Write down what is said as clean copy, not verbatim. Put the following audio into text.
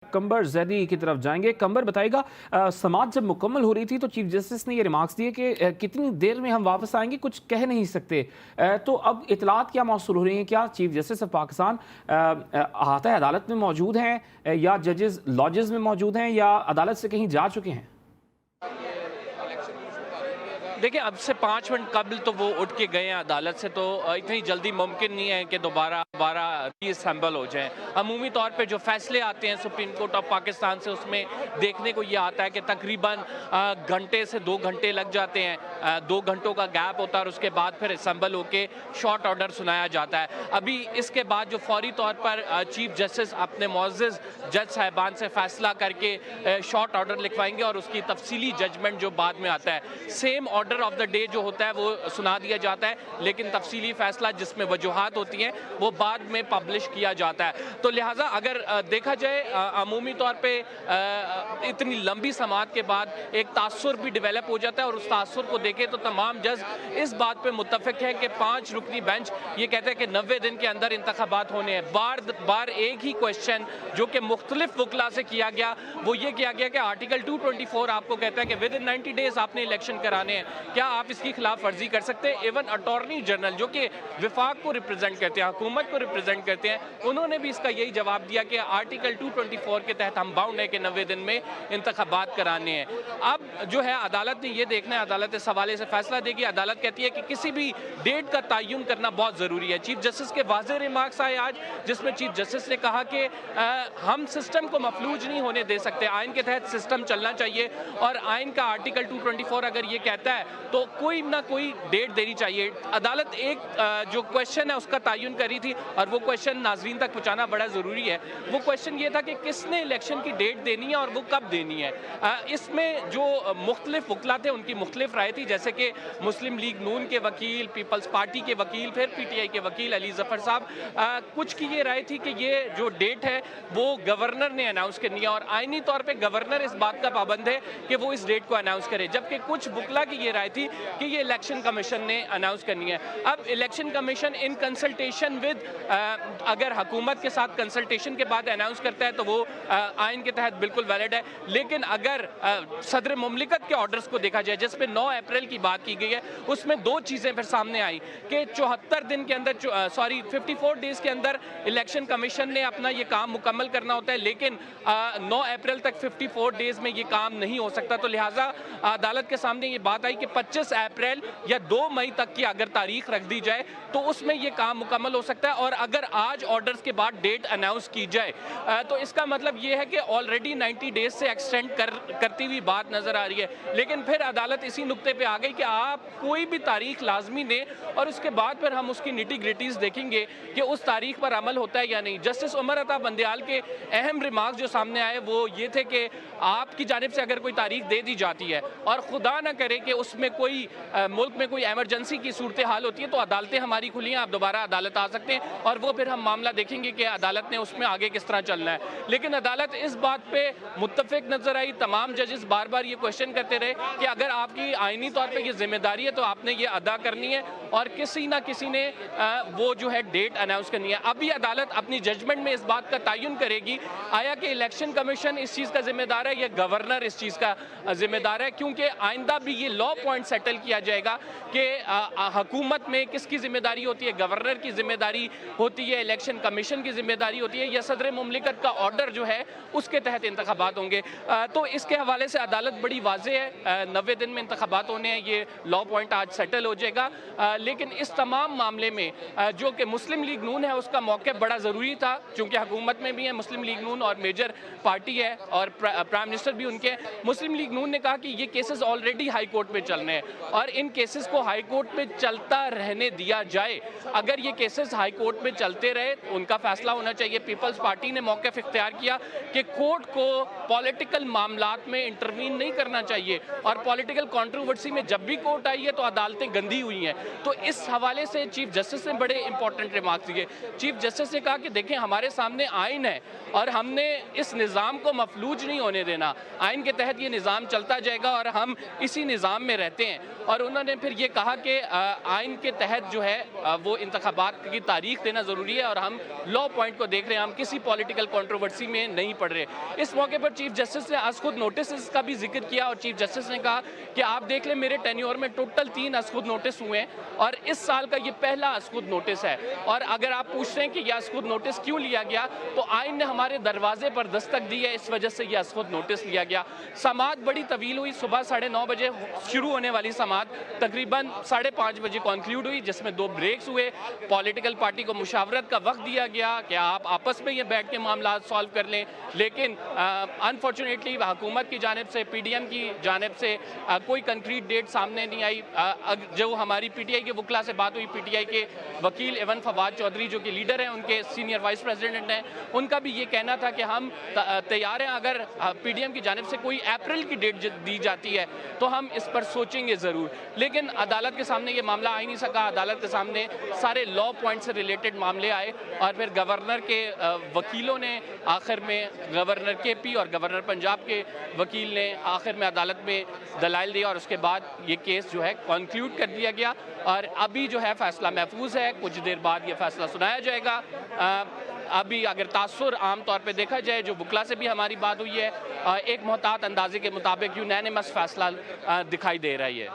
कंबर जैदी की तरफ जाएंगे। कंबर बताइएगा, समाज जब मुकम्मल हो रही थी तो चीफ जस्टिस ने ये रिमार्क्स दिए कि कितनी देर में हम वापस आएंगे कुछ कह नहीं सकते। तो अब इतलात क्या मौसूल हो रही हैं? क्या चीफ जस्टिस ऑफ पाकिस्तान अहाता अदालत में मौजूद हैं या जजेस लॉजेस में मौजूद हैं या अदालत से कहीं जा चुके हैं? देखिए, अब से 5 मिनट कबल तो वो उठ के गए हैं अदालत से, तो इतनी जल्दी मुमकिन नहीं है कि दोबारा रीअसेंबल हो जाएं। अमूमी तौर पे जो फैसले आते हैं सुप्रीम कोर्ट ऑफ पाकिस्तान से, उसमें देखने को ये आता है कि तकरीबन घंटे से 2 घंटे लग जाते हैं। 2 घंटों का गैप होता है और उसके बाद फिर असेंबल होके शॉर्ट ऑर्डर सुनाया जाता है। अभी इसके बाद जो फौरी तौर पर चीफ जस्टिस अपने मुअज़्ज़ज़ जज साहिबान से फैसला करके शॉर्ट ऑर्डर लिखवाएंगे और उसकी तफसीली जजमेंट जो बाद में आता है, same order of the day जो होता है वो सुना दिया जाता है, लेकिन तफसीली फैसला जिसमें वजूहात होती हैं वो बाद में पब्लिश किया जाता है। तो लिहाजा अगर देखा जाए अमूमी तौर पे इतनी लंबी समाअत के बाद एक तासुर भी डेवलप हो जाता है, और उस तासुर को देखे तो तमाम जज इस बात पे मुत्तफिक है कि 5 रुकनी बेंच ये कहते हैं कि 90 दिन के अंदर इंतखाबात होने हैं। बार बार एक ही क्वेश्चन जो कि मुख्तलिफ वकला से किया गया, वो ये किया गया कि आर्टिकल 224 आपको कहता है कि विद इन 90 डेज आपने इलेक्शन कराने हैं, क्या आप इसकी खिलाफ वर्जी कर सकते हैं? इवन अटॉर्नी जनरल जो कि विफाक को रिप्रेजेंट करते हैं, हुकूमत को रिप्रेजेंट करते हैं, उन्होंने भी इसका यही जवाब दिया कि आर्टिकल 224 के तहत हम बाउंड है कि 90 दिन में इंतखाबात कराने हैं। अब जो है अदालत ने ये देखना है, अदालत इस हवाले से फैसला देगी। अदालत कहती है कि किसी भी डेट का तयन करना बहुत ज़रूरी है। चीफ जस्टिस के वाज़ेह रिमार्क्स आए आज, जिसमें चीफ जस्टिस ने कहा कि हम सिस्टम को मफलूज नहीं होने दे सकते, आइन के तहत सिस्टम चलना चाहिए, और आइन का आर्टिकल 224 अगर ये कहता है तो कोई ना कोई डेट देनी चाहिए। अदालत एक जो क्वेश्चन है उसका तयन करी थी, और वो क्वेश्चन नाजरीन तक पहुँचाना बड़ा ज़रूरी है। वो क्वेश्चन ये था कि किसने इलेक्शन की डेट देनी है और वो कब देनी है। इसमें जो मुख्तलिफ वकला थे उनकी मुख्तलिफ राय थी, जैसे कि मुस्लिम लीग नून के वकील, पीपल्स पार्टी के वकील, फिर PTI के वकील अली जफर साहब, कुछ की ये राय थी कि ये जो डेट है वो गवर्नर ने अनाउंस करनी है, और आइनी तौर पे गवर्नर इस बात का पाबंद है कि वो इस डेट को अनाउंस करे, जबकि कुछ वकला की ये राय थी कि ये इलेक्शन कमीशन ने अनाउंस करनी है। अब election commission in consultation with, अगर हुकूमत के साथ कंसल्टेशन के बाद अनाउंस करता है तो वो आइन के तहत बिल्कुल वैलिड है, लेकिन अगर सदर मुमलिकत के ऑर्डर्स को देखा जाए जिसमें 9 अप्रैल की बात की गई है, उसमें 2 चीज़ें फिर सामने आई कि 74 दिन के अंदर, 54 डेज के अंदर इलेक्शन कमीशन ने अपना ये काम मुकम्मल करना होता है, लेकिन 9 अप्रैल तक 54 डेज में ये काम नहीं हो सकता। तो लिहाजा अदालत के सामने ये बात आई कि 25 अप्रैल या 2 मई तक की अगर तारीख रख दी जाए तो उसमें ये काम मुकम्मल हो सकता है, और अगर आज ऑर्डर्स के बाद डेट अनाउंस की जाए तो इसका मतलब ये है कि ऑलरेडी 90 डेज से एक्सटेंड करती हुई बात नजर आ रही है। लेकिन फिर अदालत इसी नुक्ते पे आ गई कि आप कोई भी तारीख लाजमी दें, और उसके बाद फिर हम उसकी निटी ग्रिटीज देखेंगे कि उस तारीख पर अमल होता है या नहीं। जस्टिस उमर अता बंदयाल के अहम रिमार्क्स जो सामने आए वो ये थे कि आपकी जानिब से अगर कोई तारीख दे दी जाती है और खुदा ना करे कि उसमें कोई मुल्क में कोई एमरजेंसी की सूरत हाल होती है, तो अदालतें हमारी खुली हैं, आप दोबारा अदालत आ सकते हैं, और वो फिर हम मामला देखेंगे कि अदालत ने उसमें आगे किस तरह चलना है। लेकिन अदालत इस बात पे मुत्तफिक नजर आई, तमाम जजेस बार बार ये क्वेश्चन करते रहे कि अगर आपकी आइनी तौर पे ये जिम्मेदारी है तो आपने ये अदा करनी है, और किसी ना किसी ने वो जो है डेट अनाउंस करनी है। अभी अदालत अपनी जजमेंट में इस बात का तयन करेगी, आया कि इलेक्शन कमीशन इस चीज़ का जिम्मेदार है या गवर्नर इस चीज़ का जिम्मेदार है, क्योंकि आइंदा भी ये लॉ पॉइंट सेटल किया जाएगा कि हुकूमत में किसकी जिम्मेदारी होती है, गवर्नर की जिम्मेदारी होती है, इलेक्शन कमीशन की जिम्मेदारी होती है, या सदर मुमलिकत का ऑर्डर जो है उसके तहत इंतखाबात होंगे। तो इसके हवाले से अदालत बड़ी वाज़ेह है, 90 दिन में इंतखाबात होने हैं, ये लॉ पॉइंट आज सेटल हो जाएगा। लेकिन इस तमाम मामले में जो कि मुस्लिम लीग नून है उसका मौक़िफ़ बड़ा ज़रूरी था, चूँकि हुकूमत में भी है मुस्लिम लीग नून और मेजर पार्टी है, और प्राइम मिनिस्टर भी उनके। मुस्लिम लीग नून ने कहा कि ये केसेस ऑलरेडी हाई कोर्ट में चल रहे हैं, और इन केसेस को हाई कोर्ट में चलता रहने दिया जाए। अगर ये केसेस हाई कोर्ट में चलते रहे उनका फैसला होना चाहिए। पीपल्स पार्टी ने मौक़िफ़ इख्तियार किया कि कोर्ट को पॉलिटिकल मामलात में इंटरवीन नहीं करना चाहिए, और पॉलिटिकल कंट्रोवर्सी में जब भी कोर्ट आई है तो अदालतें गंदी हुई हैं। तो इस हवाले से चीफ जस्टिस ने बड़े इंपॉर्टेंट रिमार्क्स दिए। चीफ जस्टिस ने कहा कि देखें, हमारे सामने आइन है और हमने इस निज़ाम को मफलूज नहीं होने देना, आइन के तहत ये निज़ाम चलता जाएगा और हम इसी निज़ाम में रहते हैं, और उन्होंने फिर ये कहा कि आइन के तहत जो है वो इंतखाबात की तारीख देना ज़रूरी है और हम लॉ पॉइंट को देख रहे हैं, हम किसी पॉलिटिकल कंट्रोवर्सी में नहीं पड़ रहे। इस मौके पर चीफ जस्टिस ने आज खुद नोटिस का भी जिक्र किया और चीफ जस्टिस ने कहा कि आप देख लें मेरे टेन्योर में टोटल 3 अस्खुद नोटिस हुए हैं और इस साल का ये पहला अस्खुद नोटिस है। और अगर आप पूछते हैं कि यह अस्खुद नोटिस क्यों लिया गया, तो आइन ने हमारे दरवाजे पर दस्तक दी है, इस वजह से यह अस्खुद नोटिस लिया गया। समात बड़ी तवील हुई, सुबह 9:30 बजे शुरू होने वाली समात तकरीबन 5:30 बजे कंक्लूड हुई, जिसमें 2 ब्रेक्स हुए। पॉलिटिकल पार्टी को मुशावरत का वक्त दिया गया कि आप आपस में ये बैठ के मामला सॉल्व कर लें, लेकिन अनफॉर्चुनेटली हुकूमत की जानिब से, PDM की जानिब से कोई कंक्रीट डेट सामने नहीं आई। जो हमारी PTI के वकला से बात हुई, PTI के वकील एवन फवाद चौधरी जो कि लीडर हैं, उनके सीनियर वाइस प्रेसिडेंट हैं, उनका भी ये कहना था कि हम तैयार हैं, अगर PDM की जानिब से कोई अप्रैल की डेट दी जाती है तो हम इस पर सोचेंगे ज़रूर। लेकिन अदालत के सामने ये मामला आ ही नहीं सका। अदालत के सामने सारे लॉ पॉइंट से रिलेटेड मामले आए और फिर गवर्नर के वकीलों ने आखिर में, गवर्नर KP और गवर्नर पंजाब के वकील ने आखिर में अदालत में दलाइल दिया और उसके बाद ये केस जो है कंक्लूड कर दिया गया और अभी जो है फैसला महफूज है। कुछ देर बाद ये फैसला सुनाया जाएगा। अभी अगर तासुर आम तौर पे देखा जाए, जो वकला से भी हमारी बात हुई है, एक मोहतात अंदाजे के मुताबिक यूनैनिमस फैसला दिखाई दे रही है।